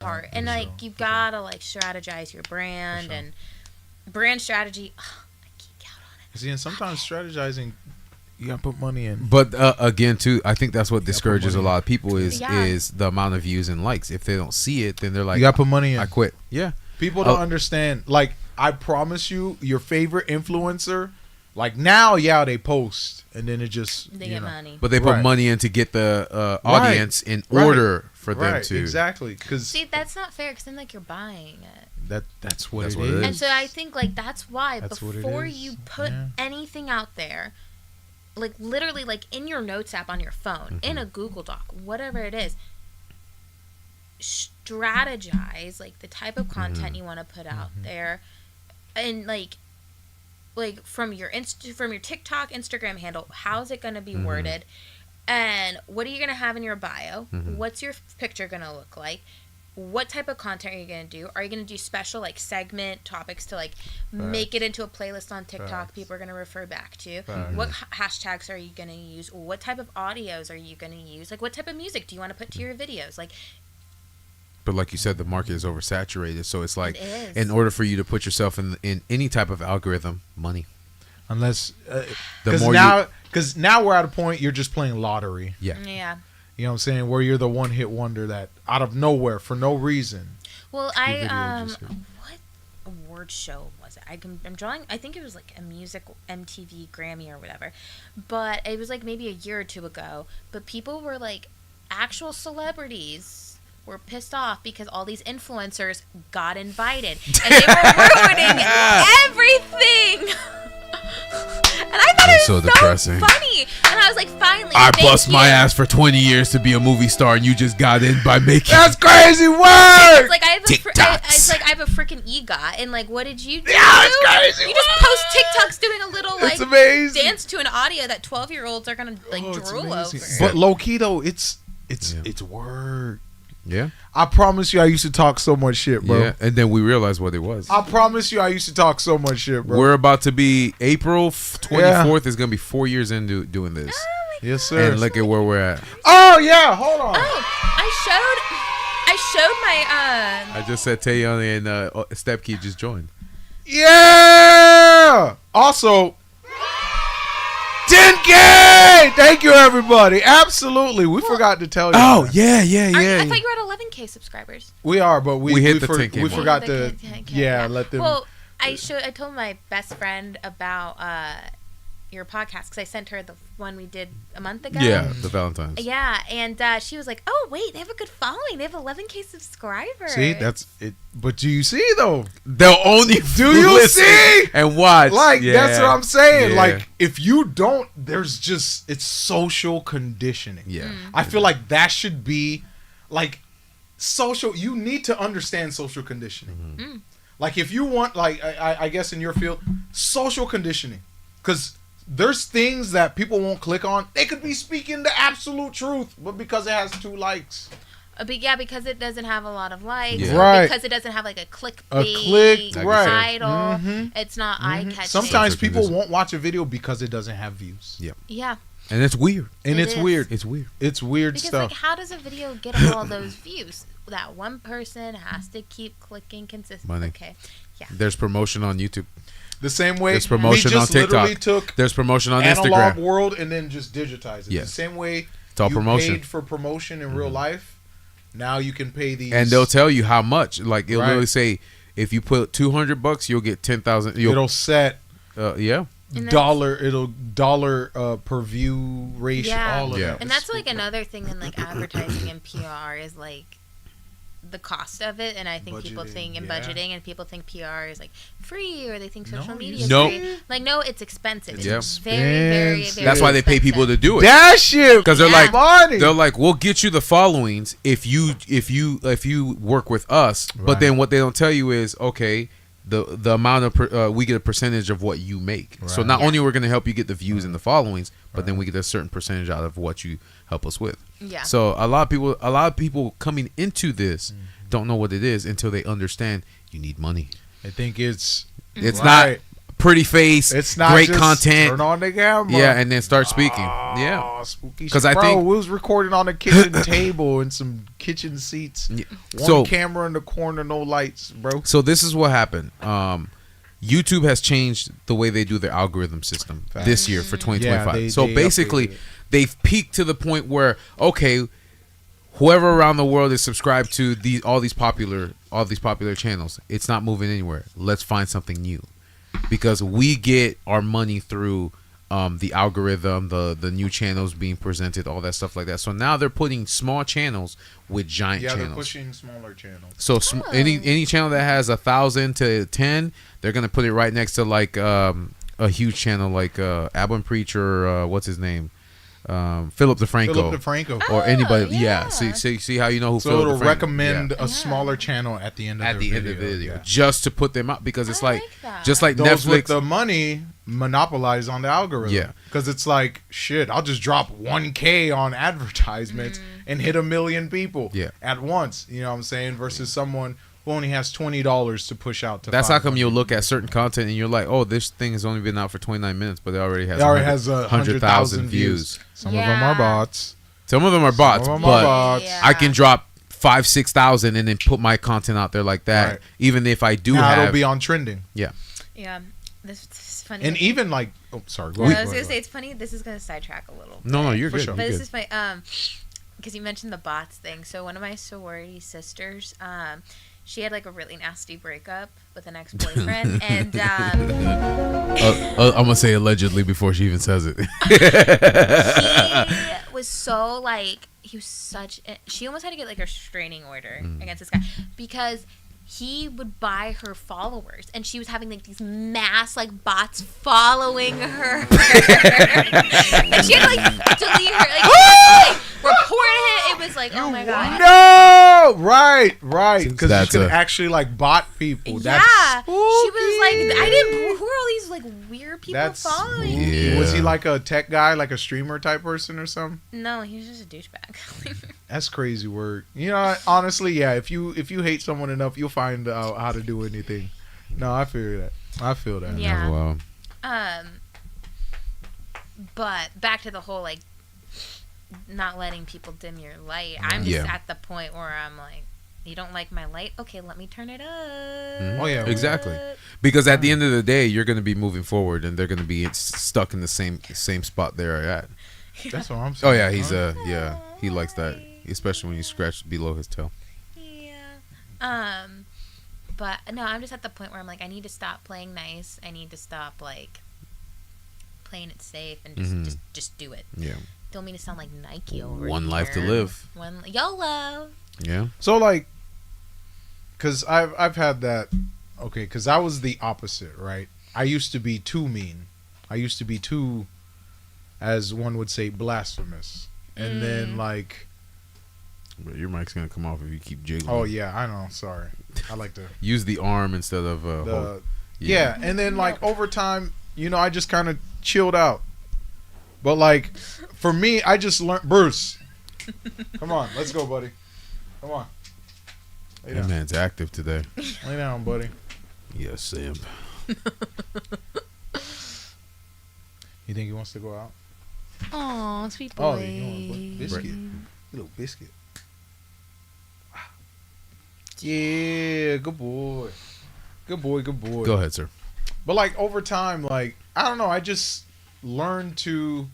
part. And like you gotta like strategize your brand and brand strategy. I geek out on it. See, and sometimes strategizing, you gotta put money in. But again, too, I think that's what discourages a lot of people is the amount of views and likes. If they don't see it, then they're like, you gotta put money in. I quit. Yeah. People don't understand. Like, I promise you, your favorite influencer, like now, they post and then it just they get money. But they put money in to get the audience in order for them to exactly. Cause see, that's not fair. Because then like you're buying it. That's what it is. And so I think like that's why before you put anything out there, like literally like in your notes app on your phone, in a Google Doc, whatever it is, strategize like the type of content you want to put out there, and like from your TikTok, Instagram handle, how's it going to be worded, and what are you going to have in your bio? What's your picture going to look like? What type of content are you going to do? Are you going to do special like segment topics to like make it into a playlist on TikTok people are going to refer back to? What hashtags are you going to use? What type of audios are you going to use? Like what type of music do you want to put to your videos? Like, but like you said, the market is oversaturated, so it's like in order for you to put yourself in any type of algorithm, money. Unless because now we're at a point you're just playing lottery. Yeah. You know what I'm saying? Where you're the one hit wonder that out of nowhere for no reason. Well, what award show was it? I'm drawing. I think it was like a music MTV Grammy or whatever, but it was like maybe a year or two ago. But people were like, actual celebrities were pissed off because all these influencers got invited and they were ruining everything. And I thought it was so depressing. Funny. And I was like, finally. I bust my ass for 20 years to be a movie star and you just got in by making. That's crazy work. It's like I have a freaking EGOT, and like, what did you do? Yeah, it's crazy. You just post TikToks doing a little like amazing dance to an audio that 12-year-olds are gonna like drool over. But low key though, it's work. Yeah. I promise you I used to talk so much shit, bro. Yeah, and then we realized what it was. I promise you I used to talk so much shit, bro. We're about to be April 24th is going to be 4 years into doing this. Oh yes, sir. And look at where we're at. Oh, yeah. Hold on. Oh, I showed my I just said Taeyong and Stepkey just joined. Yeah. Also, 10K! Thank you, everybody. Absolutely. We forgot to tell you. Oh, that. yeah. I thought you were at 11K subscribers. We are, but we hit the 10K. We forgot to, let them. Well, I told my best friend about your podcast because I sent her the one we did a month ago. Yeah, the Valentine's. Yeah, and she was like, "Oh wait, they have a good following. They have 11K subscribers." See, that's it. But do you see though? They'll only do you see and watch? Like that's what I'm saying. Yeah. Like if you don't, there's just it's social conditioning. Yeah, I feel like that should be like social. You need to understand social conditioning. Like if you want, like I guess in your field, social conditioning, because there's things that people won't click on. They could be speaking the absolute truth, but because it has 2 likes. Because it doesn't have a lot of likes. Yeah. Right. Because it doesn't have like a clickbait title. It's not eye-catching. Sometimes people won't watch a video because it doesn't have views. Yep. Yeah. And it's weird. It's weird. It's weird. It's weird because, stuff. Like, how does a video get all those views? That one person has to keep clicking consistently. Money. Okay. Yeah. There's promotion on YouTube. The same way there's promotion on TikTok. Took there's promotion on analog Instagram. world and then just digitize it. Yes. The same way it's all you promotion. paid for promotion in real life. Now you can pay these, and they'll tell you how much. Like it'll literally say, if you put $200, you'll get 10,000. It'll set dollar per view ratio. All of that. And that's like another thing in like advertising and PR is like the cost of it, and I think people think in budgeting, and people think PR is like free, or they think social media is free. Like, no, it's expensive. It's very, very, very. That's why they pay people to do it. That shit, because they're like, we'll get you the followings if you work with us. Right. But then what they don't tell you is, okay, the amount of we get a percentage of what you make. Right. So not only we're going to help you get the views and the followings, but then we get a certain percentage out of what you help us with. Yeah. So a lot of people coming into this don't know what it is until they understand you need money. I think it's not pretty face, It's not great just content. turn on the camera. Yeah, and then start speaking. Oh, Yeah. spooky. 'Cause Because I think- we was recording on a kitchen table and some kitchen seats. Yeah. One So- camera in the corner, no lights, bro. So this is what happened. YouTube has changed the way they do their algorithm system Facts. this year for 2025. Yeah, so they basically, updated it. they've peaked to the point where okay, whoever around the world is subscribed to all these popular channels, it's not moving anywhere. Let's find something new, because we get our money through the algorithm, the new channels being presented, all that stuff like that. So now they're putting small channels with giant Yeah, channels. they're pushing smaller channels. So any channel that has 1,000 to 10, they're gonna put it right next to like a huge channel like Abon Preacher, what's his name, Philip DeFranco, Philip DeFranco. or anybody. yeah. See how you know who So Philip it'll DeFranco. recommend Yeah. a smaller channel at the end of At the video. end of the video, Yeah. just to put them out, because it's I like like that. just like Those with Netflix. the money monopolize on the algorithm. Yeah. Because it's like, shit, I'll just drop 1K on advertisements and hit 1 million people Yeah. at once. You know what I'm saying? Versus someone who only has $20 to push out to That's how come 500. you'll look at certain content and you're like, oh, this thing has only been out for 29 minutes, but it already has It already has 100,000 views. Some of them are Yeah. bots. Some of them are bots, Some of them are but bots. Yeah. I can drop 5,000-6,000 and then put my content out there like that. Right. Even if I do Now it'll have, be on trending. Yeah. This is funny. And even like, oh, sorry. Go Well, I ahead. was go gonna ahead. say it's funny. This is gonna sidetrack a little. no, you're For good. sure. But You're this good. is my because you mentioned the bots thing. So one of my sorority sisters, she had like a really nasty breakup with an ex-boyfriend, and I'm gonna say allegedly before she even says it. he was so like he was such. She almost had to get like a restraining order against this guy because he would buy her followers, and she was having like these mass like bots following her, and she had to like delete her, like report it. It was like, oh my god. No, right, because That's you can a- actually like bot people. Yeah, That's she was like, I didn't. Who are all these like weird people That's following spooky. me? Yeah. Was he like a tech guy, like a streamer type person or something? No, he was just a douchebag. That's crazy work. You know, honestly, yeah. If you hate someone enough, you'll find out how to do anything. No, I feel that. I feel that. Yeah. Well, But back to the whole like not letting people dim your light. I'm just Yeah. at the point where I'm like, you don't like my light? Okay, let me turn it up. Oh, yeah. Exactly. Because at the end of the day, you're going to be moving forward, and they're going to be stuck in the same spot they're at. That's what I'm Oh saying. yeah, he likes that, especially when you scratch below his tail. Yeah. But no, I'm just at the point where I'm like, I need to stop playing nice. I need to stop like playing it safe and just do it. Yeah. Don't mean to sound like Nike over One life to here. live. One YOLO. Yeah. So like, cause I've had that. Okay, cause I was the opposite, right? I used to be too mean. I used to be too, as one would say, blasphemous. And then like, But your mic's going to come off if you keep jiggling. oh yeah, I know. Sorry, I like to. Use the arm instead of The, yeah, and then like over time, you know, I just kind of chilled out. But like, for me, I just learned. Bruce, come on, let's go, buddy. Come on, lay That down, man's active today. lay down, buddy. Yes, Sam. You think he wants to go out? Oh, sweet boy. Oh, you want a biscuit? Little biscuit. Yeah, good boy. Good boy, good boy. Go ahead, sir. But like over time, like I don't know, I just learned to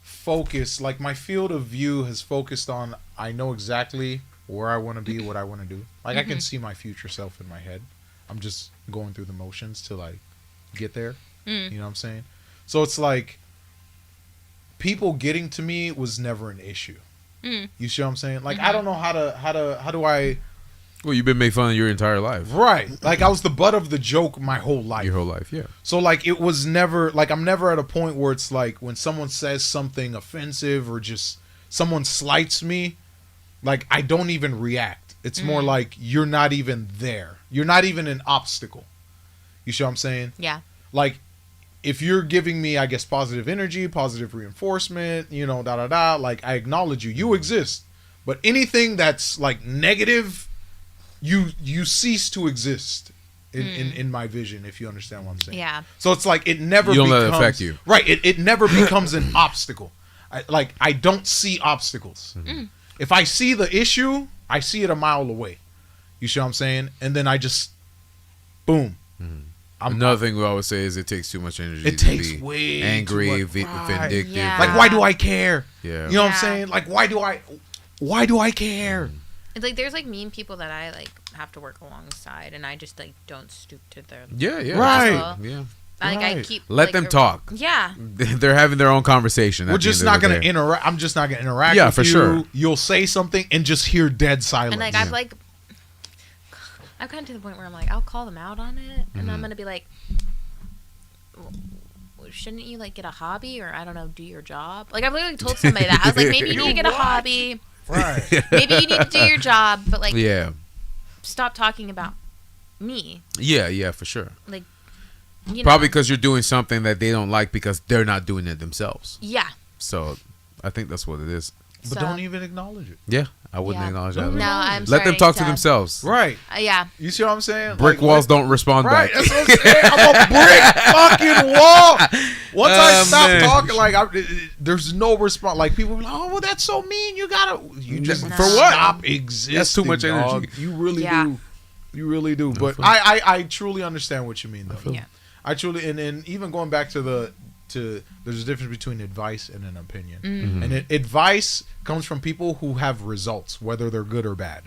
focus. Like my field of view has focused on I know exactly where I want to be, what I want to do. Like I can see my future self in my head. I'm just going through the motions to like get there. You know what I'm saying? So it's like people getting to me was never an issue. You see what I'm saying? Like I don't know how do I Well, you've been made fun of your entire life. right. Like I was the butt of the joke my whole life. Your whole life, yeah. So like it was never like I'm never at a point where it's like when someone says something offensive or just someone slights me, like I don't even react. It's more like you're not even there. You're not even an obstacle. You see what I'm saying? Yeah. Like if you're giving me, I guess, positive energy, positive reinforcement, you know, like I acknowledge you. You exist. But anything that's like negative, you cease to exist. in my vision, if you understand what I'm saying. Yeah. So it's like it never You don't becomes, let it affect you. Right. It never becomes an obstacle. I don't see obstacles. If I see the issue, I see it a mile away. You see what I'm saying? And then I just, boom. Another thing we always say is it takes too much energy. It to takes be way angry, too much. vindictive. Yeah. Like, why do I care? Yeah. You know what I'm saying? Like, why do I care? It's like there's like mean people that I like have to work alongside, and I just like don't stoop to their Yeah. Right. level. Yeah. Like I Right. keep Let them talk. Yeah. They're having their own conversation. We're just not going to interact. I'm just not going to interact Yeah, with for you. sure. You'll say something and just hear dead silence. And like I've gotten to the point where I'm like, I'll call them out on it, and I'm gonna be like, well, shouldn't you like get a hobby, or I don't know, do your job? Like I've literally told somebody that. I was like, maybe you need to get a hobby. Right. Maybe you need to do your job, but like, Yeah. stop talking about me. Yeah, for sure. Like, you Probably know. because you're doing something that they don't like because they're not doing it themselves. Yeah. So I think that's what it is. But So- don't even acknowledge it. Yeah, I wouldn't Yeah. acknowledge that. No, I'm Let them starting talk to themselves. Right. Yeah. You see what I'm saying? Brick Like, walls don't respond Right. back. That's what I'm saying. I'm a brick fucking wall. Once I stop man. talking, like, there's no response. Like, people are like, oh, well, that's so mean. You gotta, you just For what? stop existing. That's too much energy. dog. You really Yeah. do. You really do. But feel- I truly understand what you mean, though. Yeah. I truly, and even going back to there's a difference between advice and an opinion. And advice comes from people who have results, whether they're good or bad.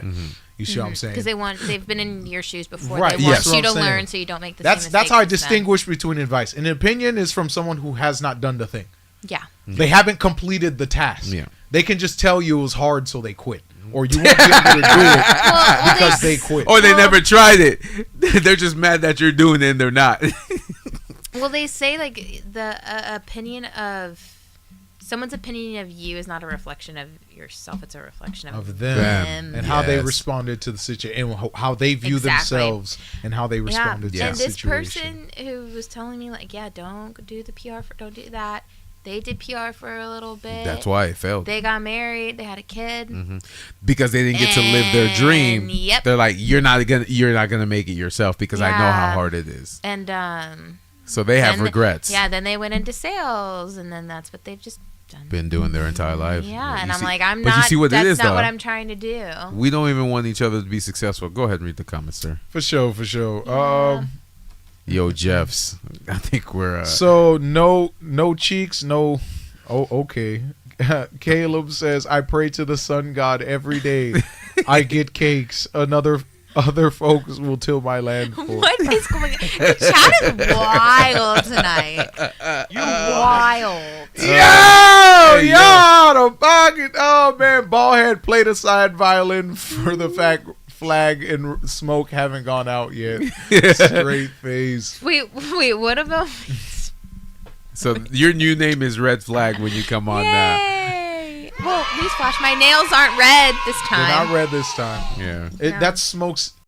You see what I'm saying? Because they've been in your shoes before. Right, They yes. want you That's to what I'm saying. learn so you don't make the That's same how I mistakes as them. distinguish between advice. An opinion is from someone who has not done the thing. Yeah. They haven't completed the task. Yeah. They can just tell you it was hard, so they quit, or you won't be able to do it Well, because they quit. Or they never tried it. They're just mad that you're doing it and they're not. Well, they say like the opinion of someone's opinion of you is not a reflection of yourself; it's a reflection of them Them. and how they Yes. responded to the situation, and how they view Exactly. themselves, and how they responded to And the this situation. person who was telling me like, yeah, don't do the PR don't do that. They did PR for a little bit. That's why it failed. They got married. They had a kid. Because they didn't get to live their dream. And, yep. They're like, you're not gonna make it yourself because I know how Yeah. hard it is. And So they have then- regrets. Yeah, then they went into sales, and then that's what they've just done. Been doing their entire life. Yeah, You and I'm see- like, I'm but not. you see what that's it is, not though. what I'm trying to do. We don't even want each other to be successful. Go ahead and read the comments, sir. For sure. Yo, Jeffs. I think we're. So no cheeks, no. Oh, okay. Caleb says, "I pray to the sun god every day. I get cakes. Other folks will till my land full." What is going on? The chat is wild tonight. You wild. Yo, the fucking oh man, ballhead played a side violin for the fact flag and smoke haven't gone out yet. Straight face. Wait, what about? So your new name is Red Flag when you come on now. Yay! Well, newsflash, my nails aren't red this They're time. not red this time. Yeah. That's smoke's